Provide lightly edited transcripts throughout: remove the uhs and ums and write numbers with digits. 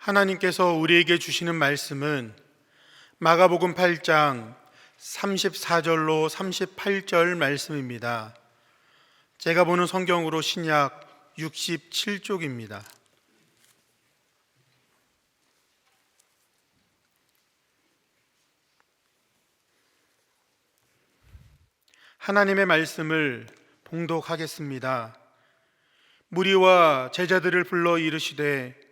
하나님께서 우리에게 주시는 말씀은 마가복음 8장 34절로 38절 말씀입니다. 제가 보는 성경으로 신약 67쪽입니다. 하나님의 말씀을 봉독하겠습니다. 무리와 제자들을 불러 이르시되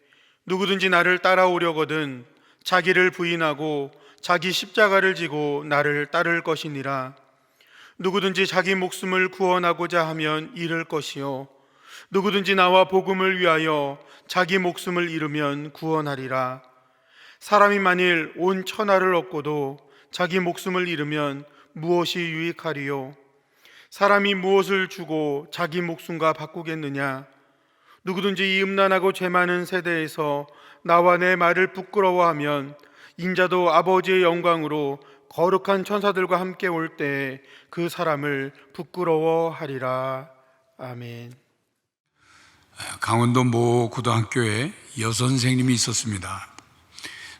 누구든지 나를 따라오려거든 자기를 부인하고 자기 십자가를 지고 나를 따를 것이니라. 누구든지 자기 목숨을 구원하고자 하면 잃을 것이요 누구든지 나와 복음을 위하여 자기 목숨을 잃으면 구원하리라. 사람이 만일 온 천하를 얻고도 자기 목숨을 잃으면 무엇이 유익하리요? 사람이 무엇을 주고 자기 목숨과 바꾸겠느냐? 누구든지 이 음란하고 죄 많은 세대에서 나와 내 말을 부끄러워하면 인자도 아버지의 영광으로 거룩한 천사들과 함께 올 때에 그 사람을 부끄러워하리라. 아멘. 강원도 모 고등학교에 여선생님이 있었습니다.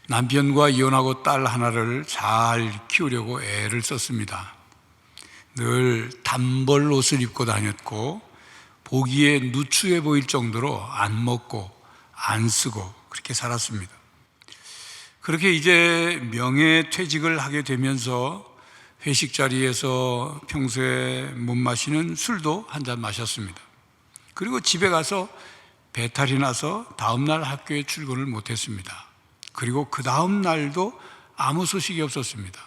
남편과 이혼하고 딸 하나를 잘 키우려고 애를 썼습니다. 늘 단벌 옷을 입고 다녔고 보기에 누추해 보일 정도로 안 먹고 안 쓰고 그렇게 살았습니다. 그렇게 이제 명예퇴직을 하게 되면서 회식 자리에서 평소에 못 마시는 술도 한 잔 마셨습니다. 그리고 집에 가서 배탈이 나서 다음날 학교에 출근을 못했습니다. 그리고 그 다음 날도 아무 소식이 없었습니다.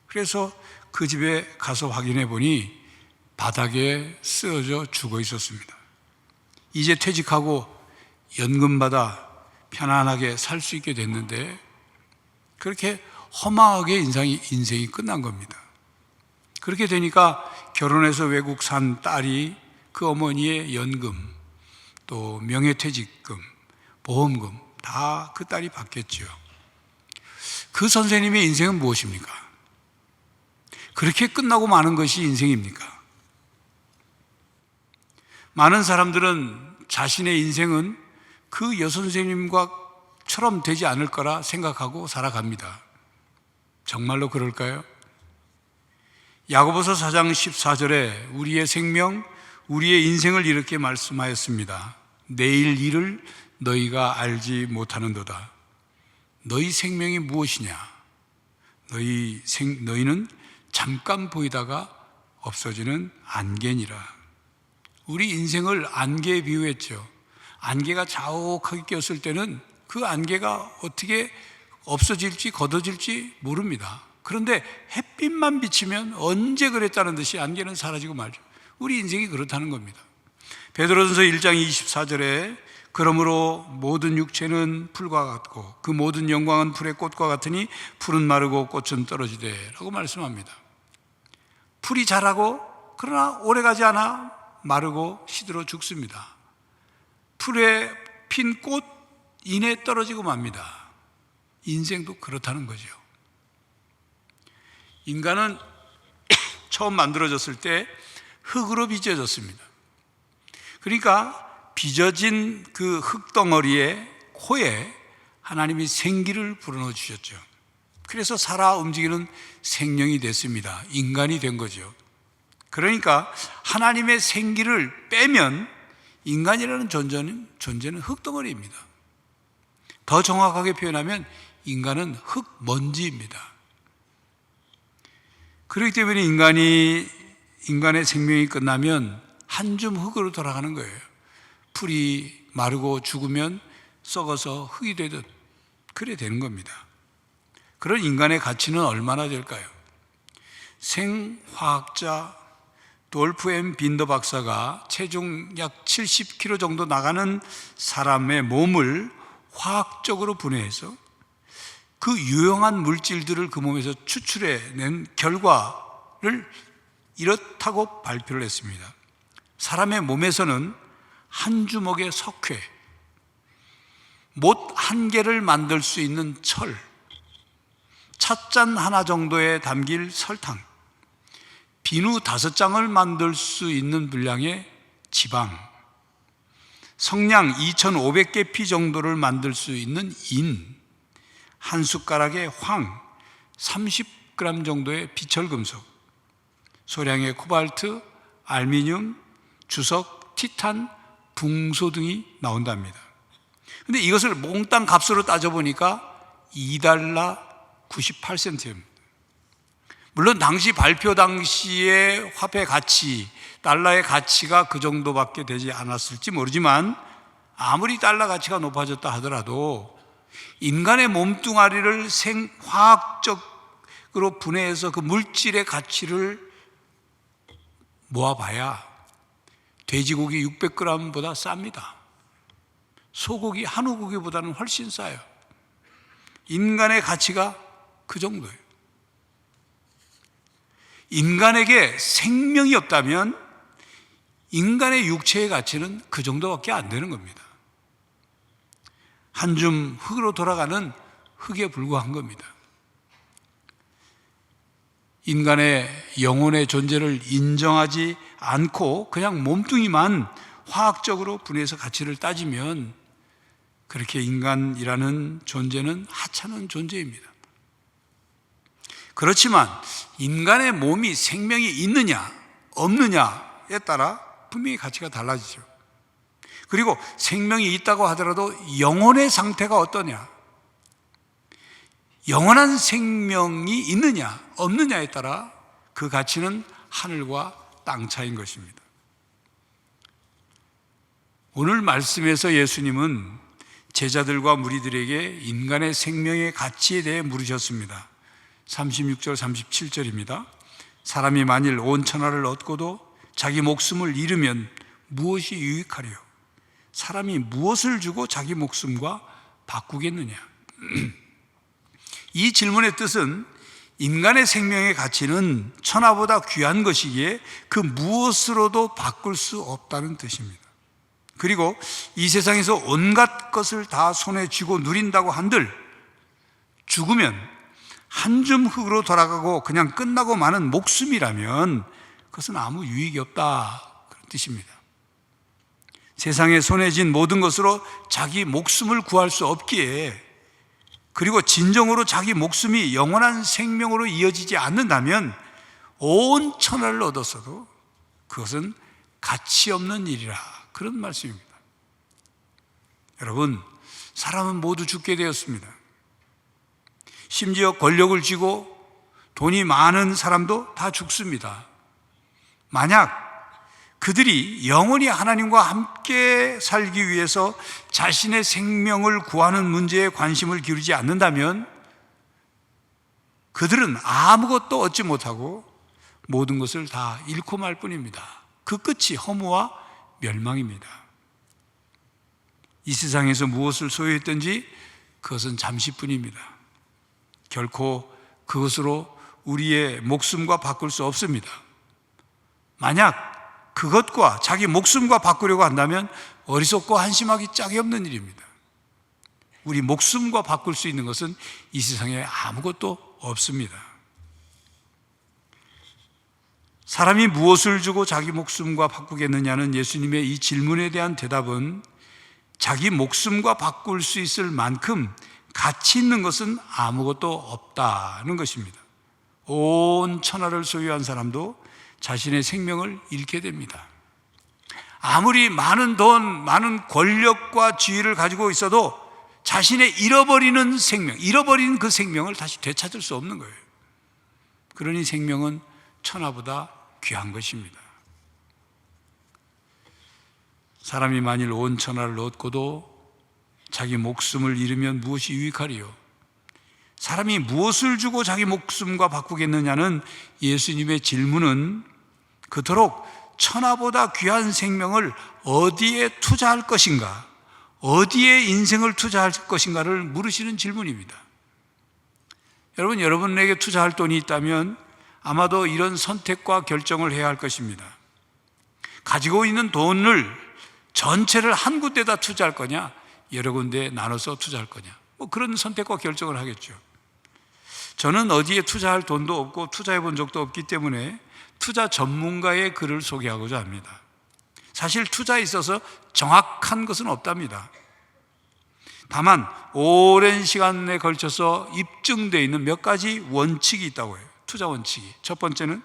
그래서 그 집에 가서 확인해 보니 바닥에 쓰러져 죽어 있었습니다. 이제 퇴직하고 연금 받아 편안하게 살 수 있게 됐는데 그렇게 허망하게 인생이 끝난 겁니다. 그렇게 되니까 결혼해서 외국 산 딸이 그 어머니의 연금, 또 명예퇴직금, 보험금 다 그 딸이 받겠죠. 그 선생님의 인생은 무엇입니까? 그렇게 끝나고 마는 것이 인생입니까? 많은 사람들은 자신의 인생은 그 여선생님과처럼 되지 않을 거라 생각하고 살아갑니다. 정말로 그럴까요? 야고보서 4장 14절에 우리의 생명, 우리의 인생을 이렇게 말씀하였습니다. 내일 일을 너희가 알지 못하는도다. 너희 생명이 무엇이냐? 너희는 잠깐 보이다가 없어지는 안개니라. 우리 인생을 안개에 비유했죠. 안개가 자욱하게 꼈을 때는 그 안개가 어떻게 없어질지 걷어질지 모릅니다. 그런데 햇빛만 비치면 언제 그랬다는 듯이 안개는 사라지고 말죠. 우리 인생이 그렇다는 겁니다. 베드로전서 1장 24절에 그러므로 모든 육체는 풀과 같고 그 모든 영광은 풀의 꽃과 같으니 풀은 마르고 꽃은 떨어지되 라고 말씀합니다. 풀이 자라고 그러나 오래가지 않아 마르고 시들어 죽습니다. 풀에 핀 꽃 이내 떨어지고 맙니다. 인생도 그렇다는 거죠. 인간은 처음 만들어졌을 때 흙으로 빚어졌습니다. 그러니까 빚어진 그 흙덩어리에 코에 하나님이 생기를 불어넣어 주셨죠. 그래서 살아 움직이는 생명이 됐습니다. 인간이 된 거죠. 그러니까 하나님의 생기를 빼면 인간이라는 존재는 흙덩어리입니다. 더 정확하게 표현하면 인간은 흙먼지입니다. 그렇기 때문에 인간의 생명이 끝나면 한 줌 흙으로 돌아가는 거예요. 풀이 마르고 죽으면 썩어서 흙이 되듯 그래 되는 겁니다. 그런 인간의 가치는 얼마나 될까요? 생화학자 돌프 엠 빈더 박사가 체중 약 70kg 정도 나가는 사람의 몸을 화학적으로 분해해서 그 유용한 물질들을 그 몸에서 추출해낸 결과를 이렇다고 발표를 했습니다. 사람의 몸에서는 한 주먹의 석회, 못 한 개를 만들 수 있는 철, 찻잔 하나 정도에 담길 설탕, 비누 5장을 만들 수 있는 분량의 지방, 성냥 2,500개 피 정도를 만들 수 있는 인, 한 숟가락의 황, 30g 정도의 비철금속, 소량의 코발트, 알미늄, 주석, 티탄, 붕소 등이 나온답니다. 근데 이것을 몽땅 값으로 따져보니까 $2 98센트입니다. 물론 당시 발표 당시의 화폐 가치, 달러의 가치가 그 정도밖에 되지 않았을지 모르지만 아무리 달러 가치가 높아졌다 하더라도 인간의 몸뚱아리를 화학적으로 분해해서 그 물질의 가치를 모아봐야 돼지고기 600g보다 쌉니다. 소고기, 한우고기보다는 훨씬 싸요. 인간의 가치가 그 정도예요. 인간에게 생명이 없다면 인간의 육체의 가치는 그 정도밖에 안 되는 겁니다. 한 줌 흙으로 돌아가는 흙에 불과한 겁니다. 인간의 영혼의 존재를 인정하지 않고 그냥 몸뚱이만 화학적으로 분해해서 가치를 따지면 그렇게 인간이라는 존재는 하찮은 존재입니다. 그렇지만 인간의 몸이 생명이 있느냐 없느냐에 따라 분명히 가치가 달라지죠. 그리고 생명이 있다고 하더라도 영혼의 상태가 어떠냐, 영원한 생명이 있느냐 없느냐에 따라 그 가치는 하늘과 땅 차이인 것입니다. 오늘 말씀에서 예수님은 제자들과 무리들에게 인간의 생명의 가치에 대해 물으셨습니다. 36절 37절입니다. 사람이 만일 온 천하를 얻고도 자기 목숨을 잃으면 무엇이 유익하리요? 사람이 무엇을 주고 자기 목숨과 바꾸겠느냐? 이 질문의 뜻은 인간의 생명의 가치는 천하보다 귀한 것이기에 그 무엇으로도 바꿀 수 없다는 뜻입니다. 그리고 이 세상에서 온갖 것을 다 손에 쥐고 누린다고 한들 죽으면 한 줌 흙으로 돌아가고 그냥 끝나고 마는 목숨이라면 그것은 아무 유익이 없다, 그런 뜻입니다. 세상에 손에 쥔 모든 것으로 자기 목숨을 구할 수 없기에, 그리고 진정으로 자기 목숨이 영원한 생명으로 이어지지 않는다면 온 천하를 얻었어도 그것은 가치 없는 일이라, 그런 말씀입니다. 여러분, 사람은 모두 죽게 되었습니다. 심지어 권력을 쥐고 돈이 많은 사람도 다 죽습니다. 만약 그들이 영원히 하나님과 함께 살기 위해서 자신의 생명을 구하는 문제에 관심을 기울이지 않는다면 그들은 아무것도 얻지 못하고 모든 것을 다 잃고 말 뿐입니다. 그 끝이 허무와 멸망입니다. 이 세상에서 무엇을 소유했든지 그것은 잠시뿐입니다. 결코 그것으로 우리의 목숨과 바꿀 수 없습니다. 만약 그것과 자기 목숨과 바꾸려고 한다면 어리석고 한심하기 짝이 없는 일입니다. 우리 목숨과 바꿀 수 있는 것은 이 세상에 아무것도 없습니다. 사람이 무엇을 주고 자기 목숨과 바꾸겠느냐는 예수님의 이 질문에 대한 대답은 자기 목숨과 바꿀 수 있을 만큼 가치 있는 것은 아무것도 없다는 것입니다. 온 천하를 소유한 사람도 자신의 생명을 잃게 됩니다. 아무리 많은 돈, 많은 권력과 지위를 가지고 있어도 자신의 잃어버리는 생명, 잃어버린 그 생명을 다시 되찾을 수 없는 거예요. 그러니 생명은 천하보다 귀한 것입니다. 사람이 만일 온 천하를 얻고도 자기 목숨을 잃으면 무엇이 유익하리요? 사람이 무엇을 주고 자기 목숨과 바꾸겠느냐는 예수님의 질문은 그토록 천하보다 귀한 생명을 어디에 투자할 것인가, 어디에 인생을 투자할 것인가를 물으시는 질문입니다. 여러분, 여러분에게 투자할 돈이 있다면 아마도 이런 선택과 결정을 해야 할 것입니다. 가지고 있는 돈을 전체를 한 군데다 투자할 거냐, 여러 군데에 나눠서 투자할 거냐, 그런 선택과 결정을 하겠죠. 저는 어디에 투자할 돈도 없고 투자해 본 적도 없기 때문에 투자 전문가의 글을 소개하고자 합니다. 사실 투자에 있어서 정확한 것은 없답니다. 다만 오랜 시간에 걸쳐서 입증되어 있는 몇 가지 원칙이 있다고 해요. 투자 원칙이. 첫 번째는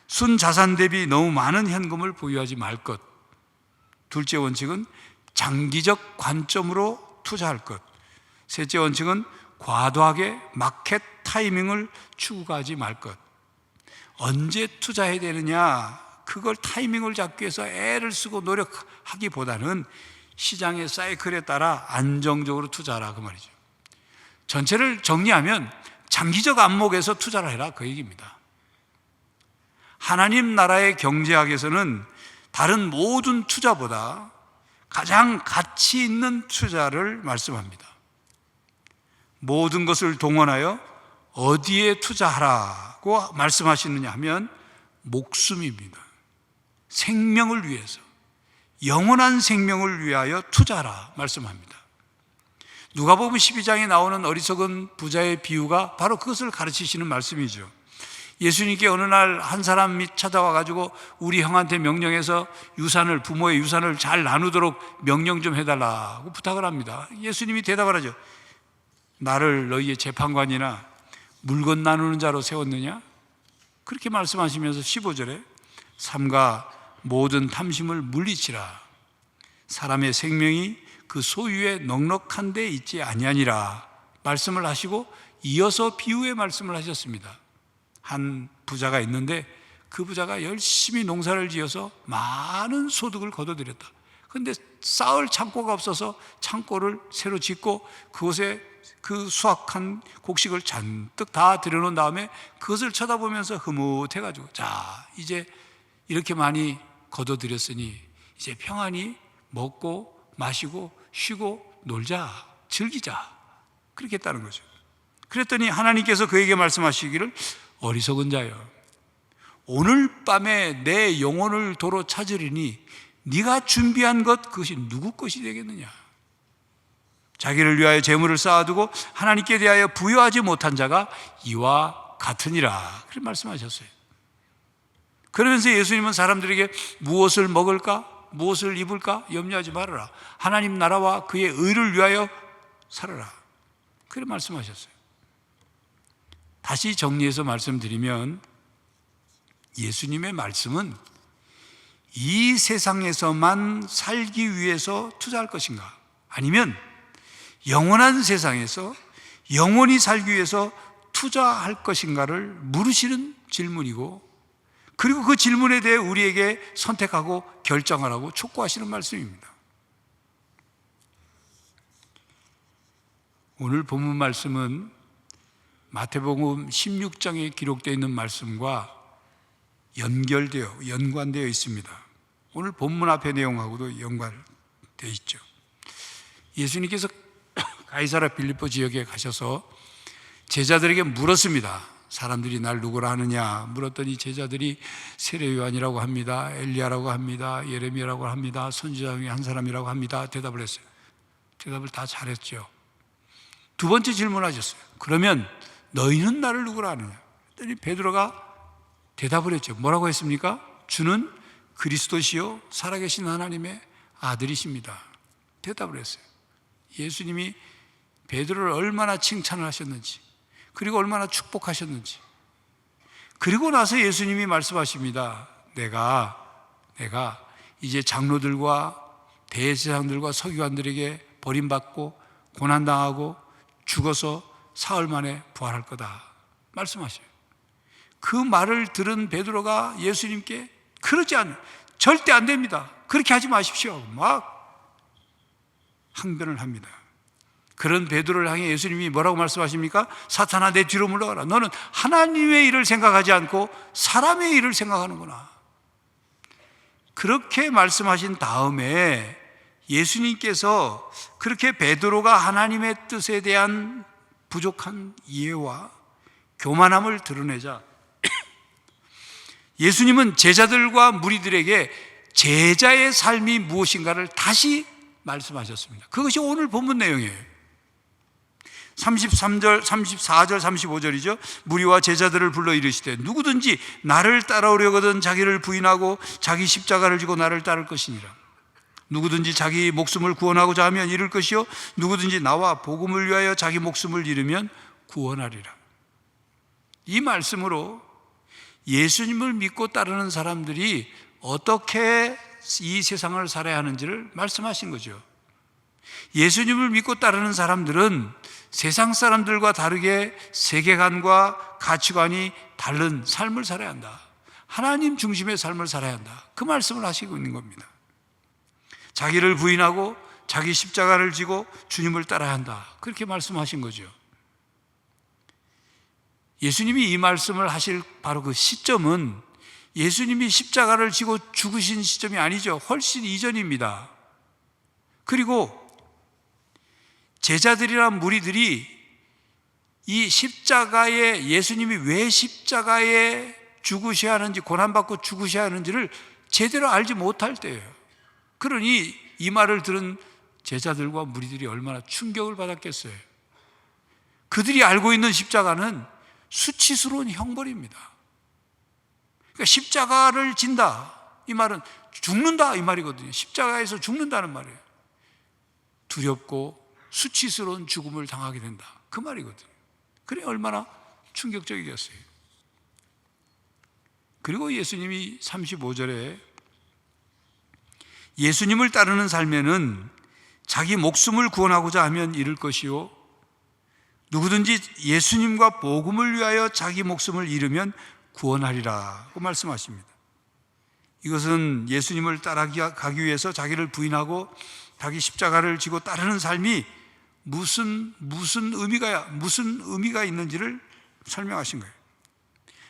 순자산 대비 너무 많은 현금을 보유하지 말 것. 둘째 원칙은 장기적 관점으로 투자할 것. 셋째 원칙은 과도하게 마켓 타이밍을 추구하지 말 것. 언제 투자해야 되느냐, 그걸 타이밍을 잡기 위해서 애를 쓰고 노력하기보다는 시장의 사이클에 따라 안정적으로 투자하라, 그 말이죠. 전체를 정리하면 장기적 안목에서 투자를 해라, 그 얘기입니다. 하나님 나라의 경제학에서는 다른 모든 투자보다 가장 가치 있는 투자를 말씀합니다. 모든 것을 동원하여 어디에 투자하라고 말씀하시느냐 하면 목숨입니다. 생명을 위해서, 영원한 생명을 위하여 투자하라 말씀합니다. 누가복음 12장에 나오는 어리석은 부자의 비유가 바로 그것을 가르치시는 말씀이죠. 예수님께 어느 날 한 사람이 찾아와 가지고 우리 형한테 명령해서 부모의 유산을 잘 나누도록 명령 좀 해달라고 부탁을 합니다. 예수님이 대답을 하죠. 나를 너희의 재판관이나 물건 나누는 자로 세웠느냐? 그렇게 말씀하시면서 15절에 삼가 모든 탐심을 물리치라. 사람의 생명이 그 소유에 넉넉한 데 있지 아니하니라 말씀을 하시고 이어서 비유의 말씀을 하셨습니다. 한 부자가 있는데 그 부자가 열심히 농사를 지어서 많은 소득을 거둬들였다. 그런데 쌓을 창고가 없어서 창고를 새로 짓고 그곳에 그 수확한 곡식을 잔뜩 다 들여놓은 다음에 그것을 쳐다보면서 흐뭇해가지고, 자, 이제 이렇게 많이 거둬들였으니 이제 평안히 먹고 마시고 쉬고 놀자, 즐기자, 그렇게 했다는 거죠. 그랬더니 하나님께서 그에게 말씀하시기를, 어리석은 자여, 오늘 밤에 내 영혼을 도로 찾으리니 네가 준비한 것, 그것이 누구 것이 되겠느냐? 자기를 위하여 재물을 쌓아두고 하나님께 대하여 부여하지 못한 자가 이와 같으니라, 그렇게 말씀하셨어요. 그러면서 예수님은 사람들에게 무엇을 먹을까, 무엇을 입을까 염려하지 말아라. 하나님 나라와 그의 의를 위하여 살아라, 그렇게 말씀하셨어요. 다시 정리해서 말씀드리면 예수님의 말씀은 이 세상에서만 살기 위해서 투자할 것인가, 아니면 영원한 세상에서 영원히 살기 위해서 투자할 것인가를 물으시는 질문이고, 그리고 그 질문에 대해 우리에게 선택하고 결정하라고 촉구하시는 말씀입니다. 오늘 본문 말씀은 마태복음 16장에 기록되어 있는 말씀과 연관되어 있습니다. 오늘 본문 앞의 내용하고도 연관되어 있죠. 예수님께서 가이사랴 빌립보 지역에 가셔서 제자들에게 물었습니다. 사람들이 날 누구라 하느냐 물었더니 제자들이 세례 요한이라고 합니다, 엘리야라고 합니다, 예레미야라고 합니다, 선지자 중에 한 사람이라고 합니다, 대답을 했어요. 대답을 다 잘했죠. 두 번째 질문하셨어요. 그러면 너희는 나를 누구라 하느냐? 그랬더니 베드로가 대답을 했죠. 뭐라고 했습니까? 주는 그리스도시요 살아계신 하나님의 아들이십니다, 대답을 했어요. 예수님이 베드로를 얼마나 칭찬을 하셨는지, 그리고 얼마나 축복하셨는지. 그리고 나서 예수님이 말씀하십니다. 내가 이제 장로들과 대제사장들과 서기관들에게 버림받고 고난당하고 죽어서 사흘 만에 부활할 거다 말씀하셔요. 그 말을 들은 베드로가 예수님께 절대 안 됩니다, 그렇게 하지 마십시오, 막 항변을 합니다. 그런 베드로를 향해 예수님이 뭐라고 말씀하십니까? 사탄아, 내 뒤로 물러가라. 너는 하나님의 일을 생각하지 않고 사람의 일을 생각하는구나. 그렇게 말씀하신 다음에 예수님께서 그렇게 베드로가 하나님의 뜻에 대한 부족한 이해와 교만함을 드러내자 예수님은 제자들과 무리들에게 제자의 삶이 무엇인가를 다시 말씀하셨습니다. 그것이 오늘 본문 내용이에요. 33절, 34절, 35절이죠. 무리와 제자들을 불러 이르시되 누구든지 나를 따라오려거든 자기를 부인하고 자기 십자가를 지고 나를 따를 것이니라. 누구든지 자기 목숨을 구원하고자 하면 잃을 것이요 누구든지 나와 복음을 위하여 자기 목숨을 잃으면 구원하리라. 이 말씀으로 예수님을 믿고 따르는 사람들이 어떻게 이 세상을 살아야 하는지를 말씀하신 거죠. 예수님을 믿고 따르는 사람들은 세상 사람들과 다르게 세계관과 가치관이 다른 삶을 살아야 한다. 하나님 중심의 삶을 살아야 한다. 그 말씀을 하시고 있는 겁니다. 자기를 부인하고 자기 십자가를 지고 주님을 따라야 한다. 그렇게 말씀하신 거죠. 예수님이 이 말씀을 하실 바로 그 시점은 예수님이 십자가를 지고 죽으신 시점이 아니죠. 훨씬 이전입니다. 그리고 제자들이나 무리들이 이 십자가에 예수님이 왜 십자가에 죽으셔야 하는지, 고난받고 죽으셔야 하는지를 제대로 알지 못할 때예요. 그러니 이 말을 들은 제자들과 무리들이 얼마나 충격을 받았겠어요. 그들이 알고 있는 십자가는 수치스러운 형벌입니다. 그러니까 십자가를 진다, 이 말은 죽는다 이 말이거든요. 십자가에서 죽는다는 말이에요. 두렵고 수치스러운 죽음을 당하게 된다, 그 말이거든요. 그래 얼마나 충격적이겠어요. 그리고 예수님이 35절에 예수님을 따르는 삶에는 자기 목숨을 구원하고자 하면 잃을 것이요 누구든지 예수님과 복음을 위하여 자기 목숨을 잃으면 구원하리라고 말씀하십니다. 이것은 예수님을 따라가기 위해서 자기를 부인하고 자기 십자가를 지고 따르는 삶이 무슨 의미가 있는지를 설명하신 거예요.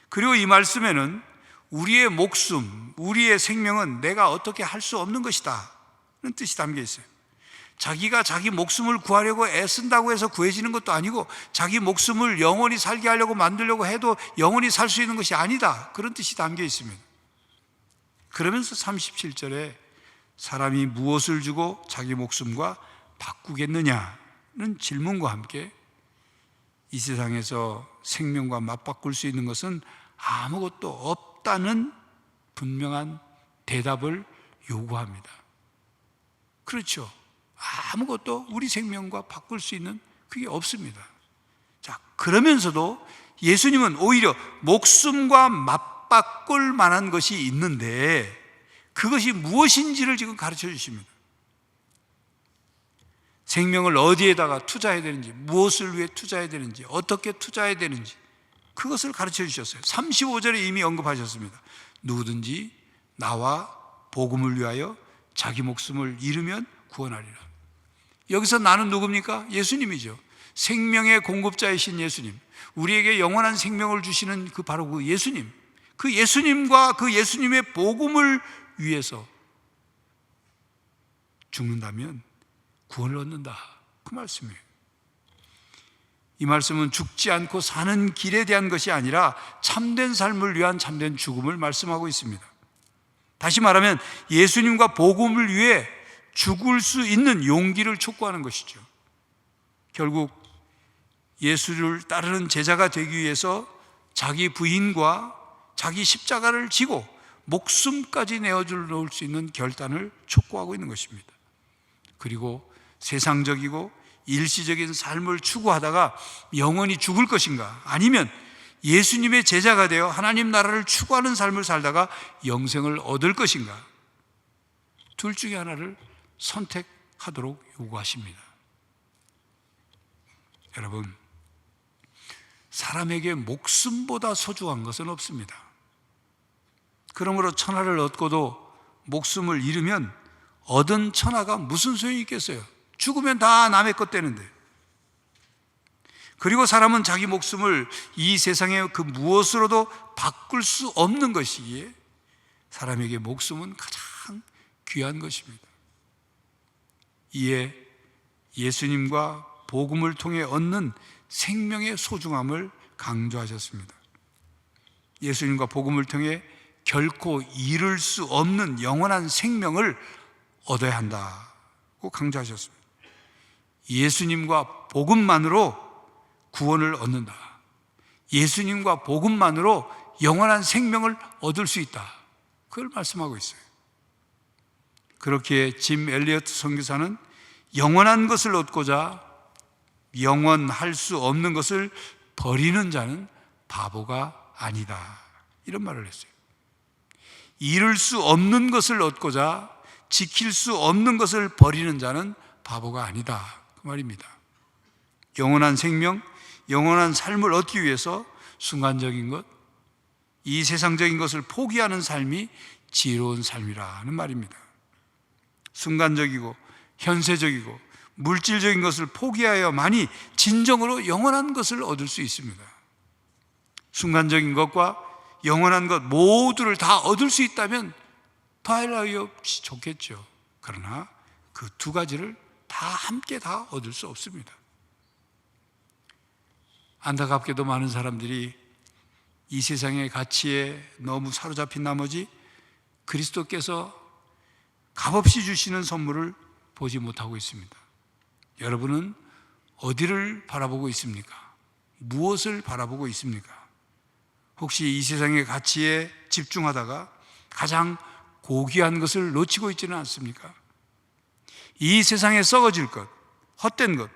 그리고 이 말씀에는 우리의 목숨, 우리의 생명은 내가 어떻게 할 수 없는 것이다 는 뜻이 담겨 있어요. 자기가 자기 목숨을 구하려고 애쓴다고 해서 구해지는 것도 아니고 자기 목숨을 영원히 살게 하려고 만들려고 해도 영원히 살 수 있는 것이 아니다, 그런 뜻이 담겨 있습니다. 그러면서 37절에 사람이 무엇을 주고 자기 목숨과 바꾸겠느냐는 질문과 함께 이 세상에서 생명과 맞바꿀 수 있는 것은 아무것도 없다는 분명한 대답을 요구합니다. 그렇죠. 아무것도 우리 생명과 바꿀 수 있는 그게 없습니다. 자, 그러면서도 예수님은 오히려 목숨과 맞바꿀 만한 것이 있는데 그것이 무엇인지를 지금 가르쳐 주십니다. 생명을 어디에다가 투자해야 되는지, 무엇을 위해 투자해야 되는지, 어떻게 투자해야 되는지 그것을 가르쳐 주셨어요. 35절에 이미 언급하셨습니다. 누구든지 나와 복음을 위하여 자기 목숨을 잃으면 구원하리라. 여기서 나는 누굽니까? 예수님이죠. 생명의 공급자이신 예수님, 우리에게 영원한 생명을 주시는 그 바로 그 예수님, 그 예수님과 그 예수님의 복음을 위해서 죽는다면 구원을 얻는다, 그 말씀이에요. 이 말씀은 죽지 않고 사는 길에 대한 것이 아니라 참된 삶을 위한 참된 죽음을 말씀하고 있습니다. 다시 말하면 예수님과 복음을 위해 죽을 수 있는 용기를 촉구하는 것이죠. 결국 예수를 따르는 제자가 되기 위해서 자기 부인과 자기 십자가를 지고 목숨까지 내어줄 수 있는 결단을 촉구하고 있는 것입니다. 그리고 세상적이고 일시적인 삶을 추구하다가 영원히 죽을 것인가, 아니면 예수님의 제자가 되어 하나님 나라를 추구하는 삶을 살다가 영생을 얻을 것인가, 둘 중에 하나를 선택하도록 요구하십니다. 여러분, 사람에게 목숨보다 소중한 것은 없습니다. 그러므로 천하를 얻고도 목숨을 잃으면 얻은 천하가 무슨 소용이 있겠어요? 죽으면 다 남의 것 되는데. 그리고 사람은 자기 목숨을 이 세상의 그 무엇으로도 바꿀 수 없는 것이기에 사람에게 목숨은 가장 귀한 것입니다. 이에 예수님과 복음을 통해 얻는 생명의 소중함을 강조하셨습니다. 예수님과 복음을 통해 결코 잃을 수 없는 영원한 생명을 얻어야 한다고 강조하셨습니다. 예수님과 복음만으로 구원을 얻는다. 예수님과 복음만으로 영원한 생명을 얻을 수 있다. 그걸 말씀하고 있어요. 그렇게 짐 엘리어트 선교사는 영원한 것을 얻고자 영원할 수 없는 것을 버리는 자는 바보가 아니다. 이런 말을 했어요. 이룰 수 없는 것을 얻고자 지킬 수 없는 것을 버리는 자는 바보가 아니다. 그 말입니다. 영원한 생명, 영원한 삶을 얻기 위해서 순간적인 것, 이 세상적인 것을 포기하는 삶이 지혜로운 삶이라는 말입니다. 순간적이고 현세적이고 물질적인 것을 포기하여만이 진정으로 영원한 것을 얻을 수 있습니다. 순간적인 것과 영원한 것 모두를 다 얻을 수 있다면 더할 나위 없이 좋겠죠. 그러나 그 두 가지를 다 함께 다 얻을 수 없습니다. 안타깝게도 많은 사람들이 이 세상의 가치에 너무 사로잡힌 나머지 그리스도께서 값없이 주시는 선물을 보지 못하고 있습니다. 여러분은 어디를 바라보고 있습니까? 무엇을 바라보고 있습니까? 혹시 이 세상의 가치에 집중하다가 가장 고귀한 것을 놓치고 있지는 않습니까? 이 세상에 썩어질 것, 헛된 것,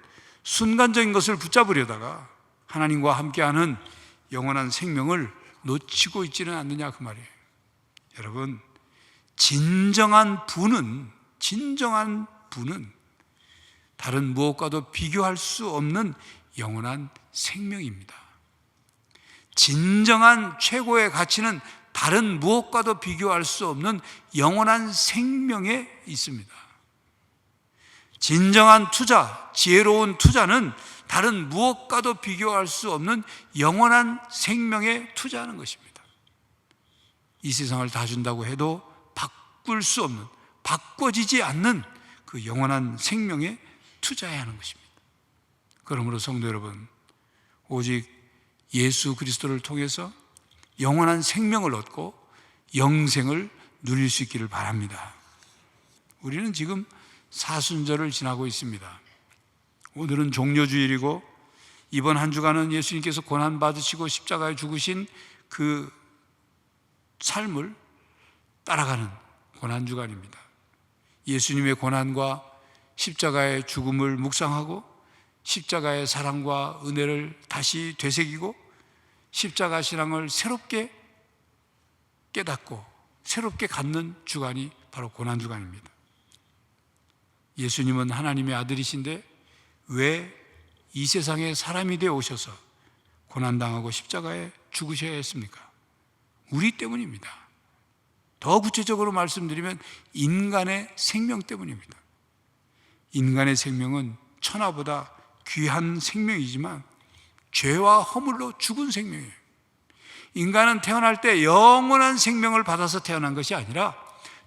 순간적인 것을 붙잡으려다가 하나님과 함께하는 영원한 생명을 놓치고 있지는 않느냐 그 말이에요. 여러분, 진정한 부는 다른 무엇과도 비교할 수 없는 영원한 생명입니다. 진정한 최고의 가치는 다른 무엇과도 비교할 수 없는 영원한 생명에 있습니다. 진정한 투자, 지혜로운 투자는 다른 무엇과도 비교할 수 없는 영원한 생명에 투자하는 것입니다. 이 세상을 다 준다고 해도 바꿀 수 없는, 바꿔지지 않는 그 영원한 생명에 투자해야 하는 것입니다. 그러므로 성도 여러분, 오직 예수 그리스도를 통해서 영원한 생명을 얻고 영생을 누릴 수 있기를 바랍니다. 우리는 지금 사순절을 지나고 있습니다. 오늘은 종려주일이고 이번 한 주간은 예수님께서 고난받으시고 십자가에 죽으신 그 삶을 따라가는 고난주간입니다. 예수님의 고난과 십자가의 죽음을 묵상하고 십자가의 사랑과 은혜를 다시 되새기고 십자가 신앙을 새롭게 깨닫고 새롭게 갖는 주간이 바로 고난주간입니다. 예수님은 하나님의 아들이신데 왜 이 세상에 사람이 되어 오셔서 고난당하고 십자가에 죽으셔야 했습니까? 우리 때문입니다. 더 구체적으로 말씀드리면 인간의 생명 때문입니다. 인간의 생명은 천하보다 귀한 생명이지만 죄와 허물로 죽은 생명이에요. 인간은 태어날 때 영원한 생명을 받아서 태어난 것이 아니라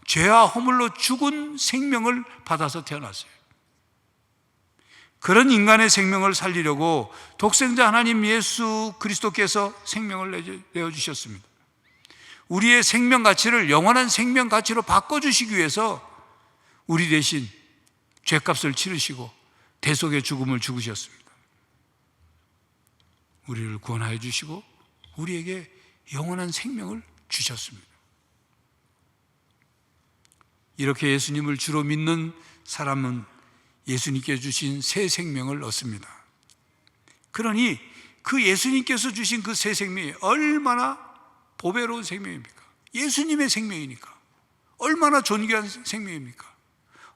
죄와 허물로 죽은 생명을 받아서 태어났어요. 그런 인간의 생명을 살리려고 독생자 하나님 예수 그리스도께서 생명을 내어주셨습니다. 우리의 생명 가치를 영원한 생명 가치로 바꿔주시기 위해서 우리 대신 죄값을 치르시고 대속의 죽음을 죽으셨습니다. 우리를 구원하여 주시고 우리에게 영원한 생명을 주셨습니다. 이렇게 예수님을 주로 믿는 사람은 예수님께 주신 새 생명을 얻습니다. 그러니 그 예수님께서 주신 그 새 생명이 얼마나 보배로운 생명입니까? 예수님의 생명이니까. 얼마나 존귀한 생명입니까?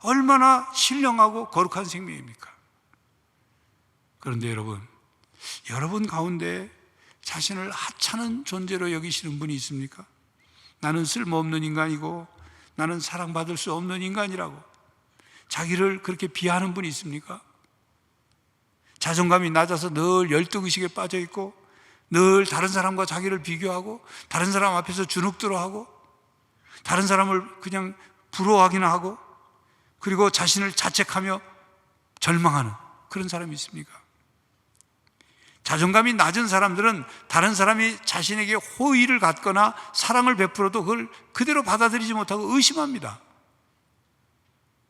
얼마나 신령하고 거룩한 생명입니까? 그런데 여러분 가운데 자신을 하찮은 존재로 여기시는 분이 있습니까? 나는 쓸모없는 인간이고 나는 사랑받을 수 없는 인간이라고 자기를 그렇게 비하하는 분이 있습니까? 자존감이 낮아서 늘 열등의식에 빠져 있고 늘 다른 사람과 자기를 비교하고 다른 사람 앞에서 주눅들어하고 다른 사람을 그냥 부러워하기나 하고 그리고 자신을 자책하며 절망하는 그런 사람이 있습니까? 자존감이 낮은 사람들은 다른 사람이 자신에게 호의를 갖거나 사랑을 베풀어도 그걸 그대로 받아들이지 못하고 의심합니다.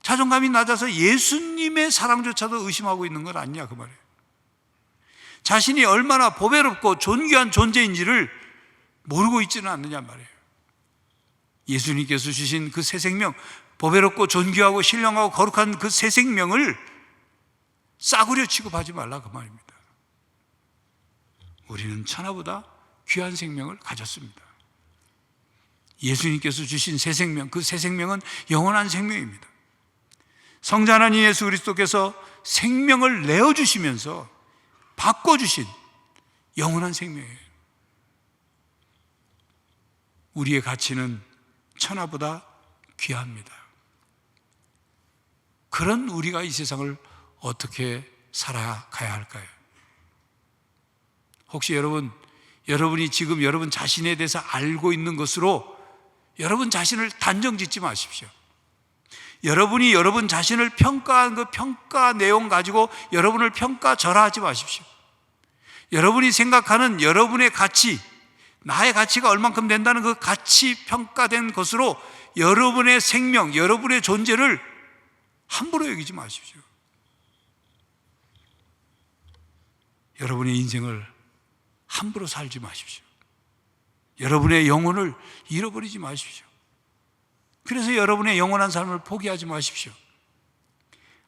자존감이 낮아서 예수님의 사랑조차도 의심하고 있는 건 아니냐 그 말이에요. 자신이 얼마나 보배롭고 존귀한 존재인지를 모르고 있지는 않느냐 말이에요. 예수님께서 주신 그 새 생명, 보배롭고 존귀하고 신령하고 거룩한 그 새 생명을 싸구려 취급하지 말라 그 말입니다. 우리는 천하보다 귀한 생명을 가졌습니다. 예수님께서 주신 새 생명, 그 새 생명은 영원한 생명입니다. 성자 하나님 예수 그리스도께서 생명을 내어주시면서 바꿔주신 영원한 생명이에요. 우리의 가치는 천하보다 귀합니다. 그런 우리가 이 세상을 어떻게 살아가야 할까요? 혹시 여러분이 지금 여러분 자신에 대해서 알고 있는 것으로 여러분 자신을 단정 짓지 마십시오. 여러분이 여러분 자신을 평가한 그 평가 내용 가지고 여러분을 평가절하하지 마십시오. 여러분이 생각하는 여러분의 가치, 나의 가치가 얼만큼 된다는 그 가치 평가된 것으로 여러분의 생명, 여러분의 존재를 함부로 여기지 마십시오. 여러분의 인생을 함부로 살지 마십시오. 여러분의 영혼을 잃어버리지 마십시오. 그래서 여러분의 영원한 삶을 포기하지 마십시오.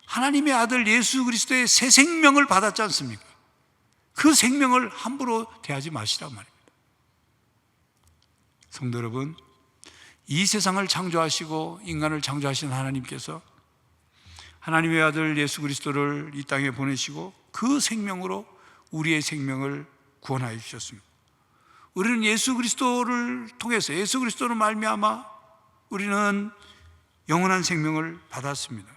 하나님의 아들 예수 그리스도의 새 생명을 받았지 않습니까? 그 생명을 함부로 대하지 마시란 말입니다. 성도 여러분, 이 세상을 창조하시고 인간을 창조하신 하나님께서 하나님의 아들 예수 그리스도를 이 땅에 보내시고 그 생명으로 우리의 생명을 구원하여 주셨습니다. 우리는 예수 그리스도를 통해서, 예수 그리스도를 말미암아 우리는 영원한 생명을 받았습니다.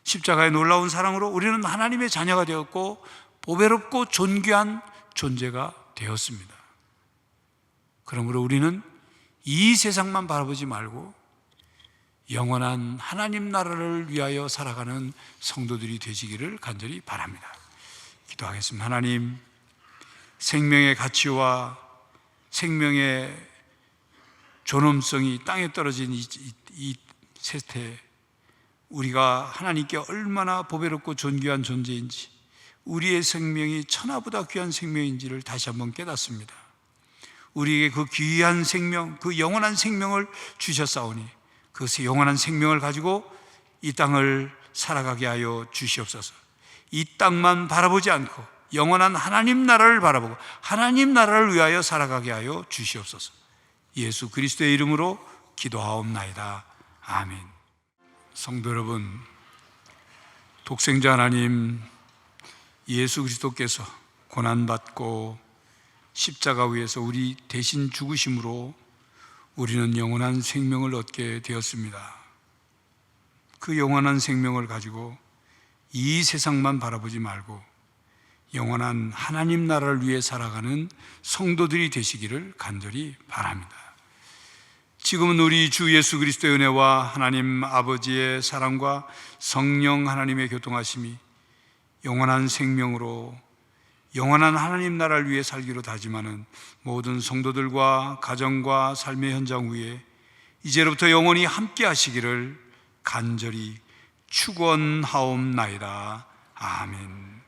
십자가의 놀라운 사랑으로 우리는 하나님의 자녀가 되었고 보배롭고 존귀한 존재가 되었습니다. 그러므로 우리는 이 세상만 바라보지 말고 영원한 하나님 나라를 위하여 살아가는 성도들이 되시기를 간절히 바랍니다. 기도하겠습니다. 하나님, 생명의 가치와 생명의 존엄성이 땅에 떨어진 이 세태에 우리가 하나님께 얼마나 보배롭고 존귀한 존재인지, 우리의 생명이 천하보다 귀한 생명인지를 다시 한번 깨닫습니다. 우리에게 그 귀한 생명, 그 영원한 생명을 주셨사오니 그 영원한 생명을 가지고 이 땅을 살아가게 하여 주시옵소서. 이 땅만 바라보지 않고 영원한 하나님 나라를 바라보고 하나님 나라를 위하여 살아가게 하여 주시옵소서. 예수 그리스도의 이름으로 기도하옵나이다. 아멘. 성도 여러분, 독생자 하나님 예수 그리스도께서 고난받고 십자가 위에서 우리 대신 죽으심으로 우리는 영원한 생명을 얻게 되었습니다. 그 영원한 생명을 가지고 이 세상만 바라보지 말고 영원한 하나님 나라를 위해 살아가는 성도들이 되시기를 간절히 바랍니다. 지금은 우리 주 예수 그리스도의 은혜와 하나님 아버지의 사랑과 성령 하나님의 교통하심이 영원한 생명으로 영원한 하나님 나라를 위해 살기로 다짐하는 모든 성도들과 가정과 삶의 현장 위에 이제로부터 영원히 함께 하시기를 간절히 축원하옵나이다. 아멘.